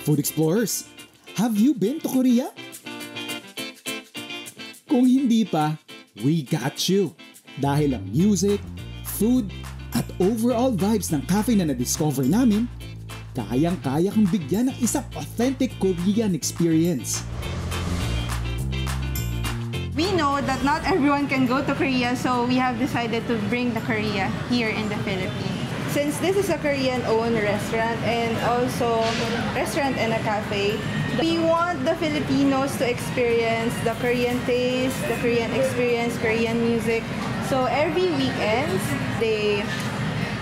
Food Explorers, have you been to Korea? Kung hindi pa, we got you. Dahil ang music, food, at overall vibes ng cafe na na-discover namin, kayang-kaya kang bigyan ng isang authentic Korean experience. We know that not everyone can go to Korea, so we have decided to bring the Korea here in the Philippines. Since this is a Korean-owned restaurant and also restaurant and a cafe, we want the Filipinos to experience the Korean taste, the Korean experience, Korean music. So every weekends, they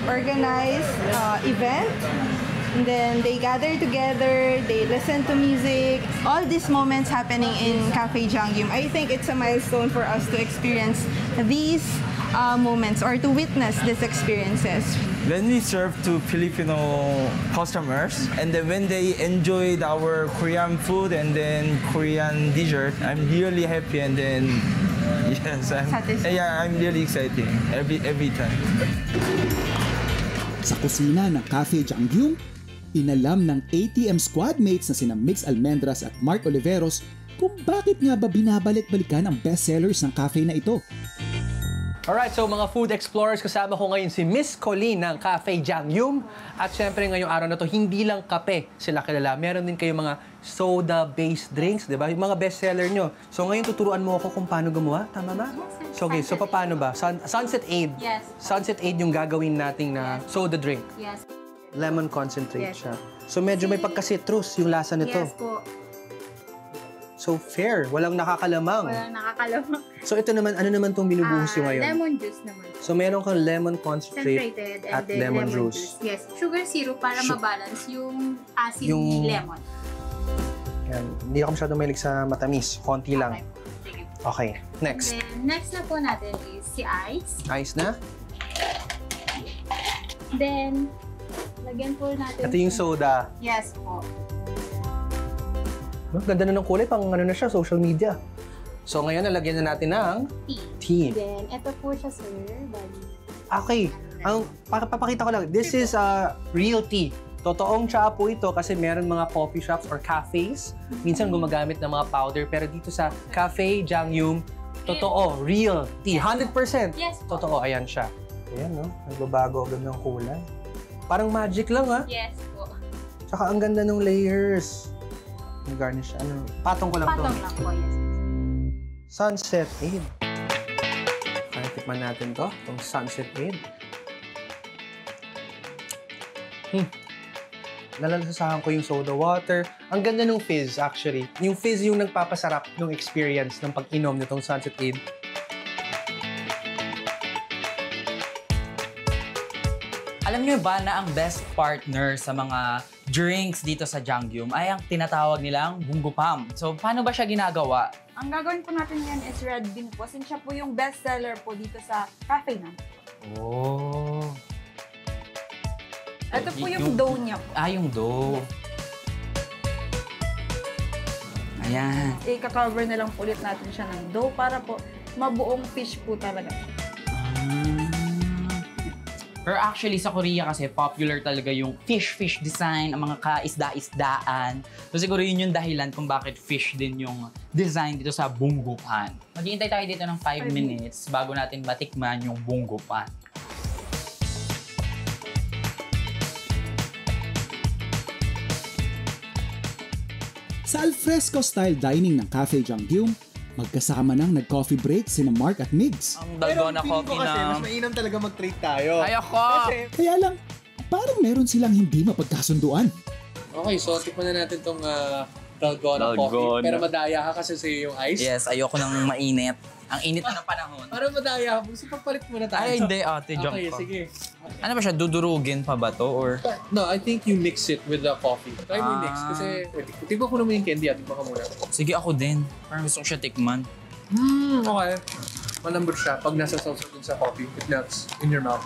organize event. And then they gather together, they listen to music. All these moments happening in Cafe Jangyum, I think it's a milestone for us to experience these moments or to witness these experiences. When we serve to Filipino customers, and then when they enjoyed our Korean food and then Korean dessert, I'm really happy and then yes, I'm really excited every time. Sa kusina ng Cafe Jangyum, inalam ng ATM squad mates na sina Mix Almendras at Mark Oliveros kung bakit nga ba binabalik-balikan ang bestsellers ng cafe na ito. Alright, so mga food explorers, kasama ko ngayon si Miss Colleen ng Cafe Jangyum. At syempre ngayong araw na to, hindi lang kape sila kilala. Meron din kayong mga soda-based drinks, di ba? Yung mga bestseller nyo. So ngayon tuturuan mo ako kung paano gumawa, tama ba? So okay, so paano ba? Sunset Aid. Yes. Sunset Aid yung gagawin nating na soda drink. Yes. Lemon concentrate Yes. siya. So medyo may pagka-citrus yung lasa nito. Yes po. So fair, walang nakakalamang. Walang nakakalamang. So ito naman, ano naman itong binubuhos yung ngayon? Lemon juice naman. So meron kang lemon concentrate Concentrated and at then lemon juice. Yes. Sugar syrup para mabalance yung acid Yung- ni lemon. Yan. Hindi ako masyadong mahilig sa matamis. Konti lang. Okay. Sige. Okay. Next. Then, next na po natin is si ice. Ice na. Then, lagyan po natin. Ito yung soda. Yes po. Ganda na ng kulay. Pang ano na siya, social media. So ngayon, nalagyan na natin ng tea. Then, ito po siya, sir. Bali. Okay. Papakita ko lang. This is real tea. Totoong tsaa po ito kasi meron mga coffee shops or cafes. Minsan gumagamit ng mga powder. Pero dito sa Cafe Jangyum, totoo, real tea. 100%. Yes po. Totoo, ayan siya. Ayan, no? Nagbabago agad ng kulay. Parang magic lang, ha? Yes po. Tsaka ang ganda ng layers. Yung garnish, ano? Patong ko lang to. Patong lang po, yes. Sunset Aid. Kaya tikman natin to, itong Sunset Aid. Nalalasahan ko yung soda water. Ang ganda ng fizz, actually. Yung fizz yung nagpapasarap ng experience ng pag-inom nitong Sunset Aid. Alam niyo ba na ang best partner sa mga drinks dito sa Jangyum ay ang tinatawag nilang bunggupam. So, paano ba siya ginagawa? Ang gagawin po natin yan is red bean po. Since siya po yung best seller po dito sa cafe namin. Oh. Ito po yung dough niya po. Ah, yung dough. Ayan. I-cover na lang po ulit natin siya ng dough para po mabuong fish po talaga. Pero actually, sa Korea kasi, popular talaga yung fish design, ang mga kaisda-isdaan. So siguro yun yung dahilan kung bakit fish din yung design dito sa bunggupan. Maghihintay tayo dito ng 5 minutes bago natin matikman yung bunggupan. Sa alfresco style dining ng Cafe Jangyum, magkasama nang nag-coffee break sina Mark at Migs. Ang dalgona coffee na... mas mainam talaga mag-treat tayo. Ayoko! Kaya lang, parang meron silang hindi mapagkasunduan. Okay, so tikman na natin tong dalgona coffee. Pero madaya ka kasi sa'yo yung ice. Yes, ayoko nang mainit. Ang init na ng panahon. Para madaya ka, gusto papalit muna tayo. Ay, hindi ate, jump Okay, ko. sige. Ano ba siya, dudurugin pa ba to? Or... No, I think you mix it with the coffee. Try mo yung mix kasi... Tignan ko naman yung candy at tignan ka muna. Sige, ako din. Parang gusto ko siya tikman. Okay. Malambot siya pag nasa sauce dun sa coffee. It melts in your mouth.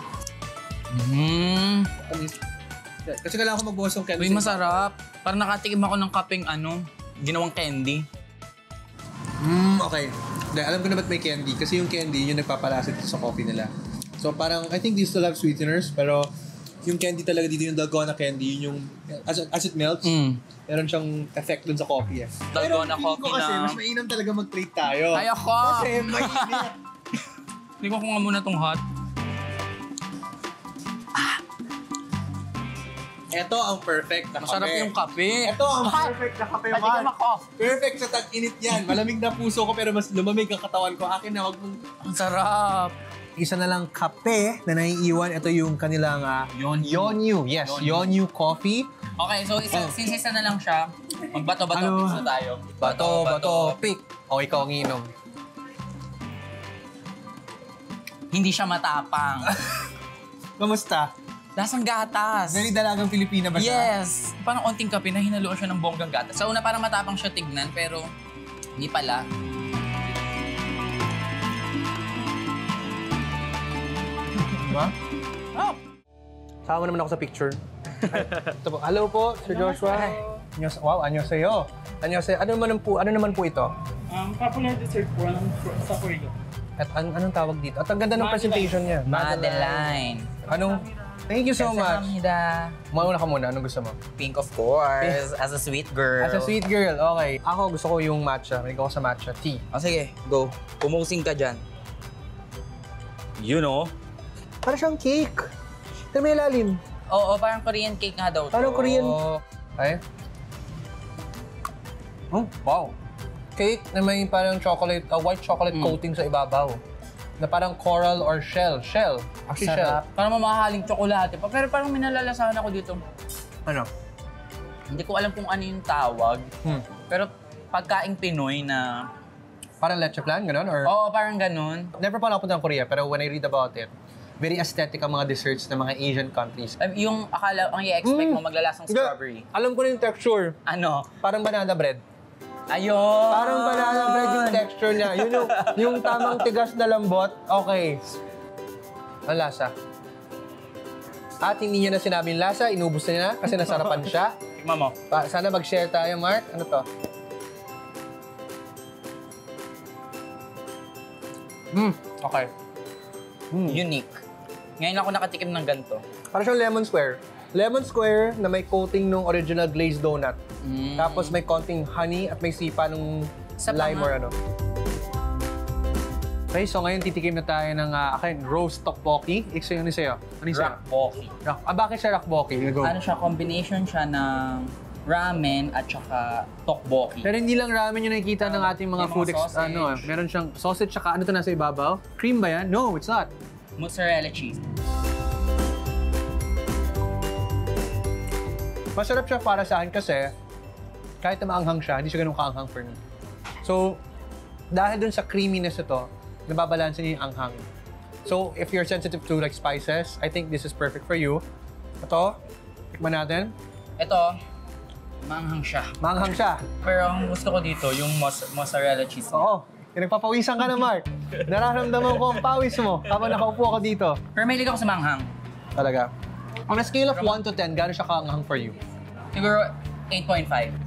Kasi kailangan ko magbuhos ng candy. Uy, masarap. Parang nakatikim ako ng kapeng ginawang candy. Okay. Dahil alam ko na ba't may candy. Kasi yung candy, yung nagpapalasa dito sa coffee nila. So parang, I think they still have sweeteners. Pero yung candy talaga dito, yung dalgona candy, yun yung, as it melts, meron siyang effect dun sa coffee eh. Dalgona coffee ko kasi, na. mas mainam talaga mag-plate tayo. Ay, ako! Kasi mainit. Hindi ko nga muna tong hot. Ito ang perfect na kape. Masarap yung kape. Ito ang perfect na kape, Patikim Mark. ako. Perfect sa tag-init yan. Malamig na puso ko pero mas lumamig ang katawan ko. Akin na, wag mong... Ang sarap. Isa na lang kape na naiiwan. Ito yung kanilang Yonyu. Yes, Yonyu coffee. Okay, so since isa na lang siya, magbato-bato Ano? pizza tayo. Bato, pick. O, ikaw ang inom. Hindi siya matapang. Kamusta? Lasang gatas. Very dalagang Pilipina ba siya? Yes. Parang onting kape na hinaluan siya ng bonggang gatas. Sa una parang matapang siya tignan, pero hindi pala. Diba? Oh. Sama naman ako sa picture. Ito po. Hello po, Sir Joshua. Wow, annyeonghaseyo. Annyeonghaseyo. Ano naman po ito? Popular dessert po sa Korea. At anong tawag dito? At ang ganda ng presentation niya. Madeline. Thank you so much. Kamsahamnida. Mauna ka muna. Anong gusto mo? Pink, of course. As a sweet girl. As a sweet girl, okay. Ako gusto ko yung matcha. Manig ako sa matcha tea. Oh, sige, go. Pumusing ka dyan. You know? Parang siyang cake. Pero may lalim. Oo, parang Korean cake nga daw to. Parang Korean. Ay. Oh, wow. Cake na may parang chocolate, white chocolate coating sa ibabaw. Na parang coral or shell. Shell. Actually, shell. Parang mamahaling tsokolate pa. Pero parang minalalasahan ako dito. Ano? Hindi ko alam kung ano yung tawag. Pero pagkaing Pinoy na... Parang leche flan, gano'n? Or... Oo, parang ganun. Never pa napunta ng Korea, pero when I read about it, very aesthetic ang mga desserts ng mga Asian countries. Yung akala, ang i-expect mo maglalasang strawberry. Alam ko na yung texture. Ano? Parang banana bread. Ayun! Parang banana bread yung texture niya. Yun yung tamang tigas na lambot. Okay. Ang lasa. At hindi niya na sinabi yung lasa, inubos na niya kasi nasarapan siya. Mamo. Sana mag-share tayo, Mark. Ano to? Okay. Unique. Ngayon ako nakatikim ng ganito. Parang siyang lemon square. Lemon square na may coating ng original glazed donut. Tapos may konting honey at may sipa ng lime or ano. Okay, so ngayon titikim na tayo ng roast tteokbokki. Ikso yun sa'yo. Ano yung sa'yo? Rakboki. Bakit siya rakboki? Go. Ano siya, combination siya ng ramen at saka tteokbokki. Pero hindi lang ramen yung nakikita ng ating mga food meron siyang sausage tsaka ano to nasa ibabaw? Cream ba yan? No, it's not. Mozzarella cheese. Masarap siya para sa akin kasi kahit na maanghang siya, hindi siya ganun kaanghang for me. So, dahil dun sa creaminess ito, nababalansa niya yung anghang. So, if you're sensitive to like spices, I think this is perfect for you. Ito, tikman natin. Ito, maanghang siya. Maanghang siya. Pero ang gusto ko dito, yung mozzarella cheese. Oo. Nagpapawisan ka na, Mark. Nararamdaman ko ang pawis mo habang nakaupo ako dito. Pero mahilig ako sa maanghang. Talaga. On a scale of 1 to 10, gano'n siya kaanghang for you? Siguro 8.5.